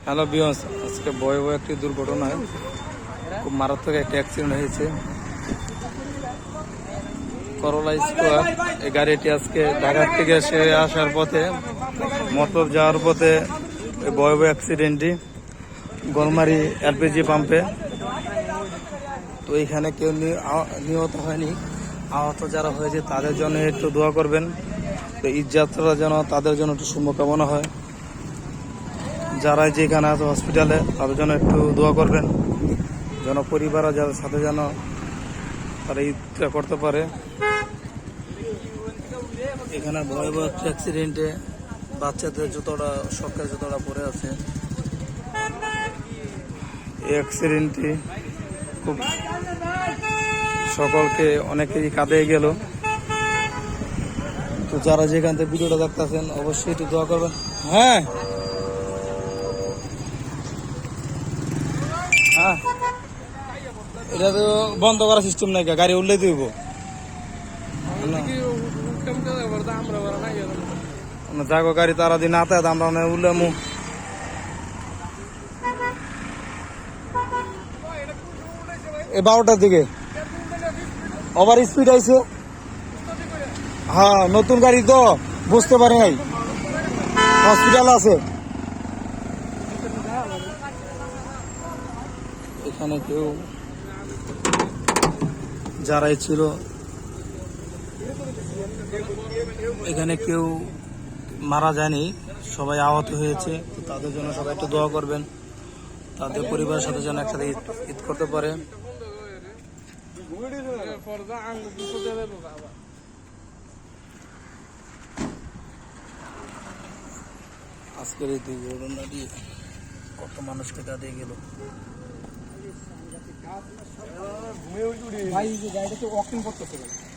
Hello বিয়ন্স, আজকে ভয়াবহ একটি দুর্ঘটনায় খুব মারাত্মক একটা অ্যাক্সিডেন্ট হয়েছে। করলা স্কোয়ার এই গাড়িটি আজকে ঢাকার থেকে সে আসার পথে মতলব যাওয়ার পথে ওই ভয়াবহ অ্যাক্সিডেন্টটি গরমারি এলপিজি পাম্পে। তো এখানে কেউ নিহত হয়নি, আহত যারা হয়েছে তাদের জন্য একটু দোয়া করবেন। তো ঈদযাত্রা যেন তাদের জন্য একটু শুভকামনা হয়। যারা যেখানে আছে হসপিটালে তাদের জন্য একটু দোয়া করবেন, যেন পরিবার যাদের সাথে যেন তারা ঈদটা করতে পারে। এখানে ভয়াবহ একটা অ্যাক্সিডেন্টে বাচ্চাদের যতটা শখের যতটা পড়ে আছে। এই অ্যাক্সিডেন্টটি খুব সকলকে অনেকেই কাঁদিয়ে গেল। তো যারা যেখান থেকে ভিডিওটা দেখতেছেন অবশ্যই একটু দোয়া করবেন। হ্যাঁ হ্যাঁ, এটা তো বন্ধ করার সিস্টেম নাই, গাড়ি উঠলে দিব যাগো গাড়ি তারা দিন না তাই আমরা উঠলাম। এই 12টার দিকে ওভার স্পিড আইছে। হ্যাঁ, নতুন গাড়ি তো বুঝতে পারি নাই, হসপিটাল আছে এখানে। কেউ যারাই ছিল এখানে কেউ মারা যায়নি, সবাই আহত হয়েছে। তো তাদের জন্য সবাই একটু দোয়া করবেন, তাদের পরিবারের সাথে যেন একসাথে ঈদ করতে পারে। আজকের এই দুর্ঘটনাটি কত মানুষকে কাঁদিয়ে গেল। ভাই গাড়িটা তো ওয়াকিং করতেছে।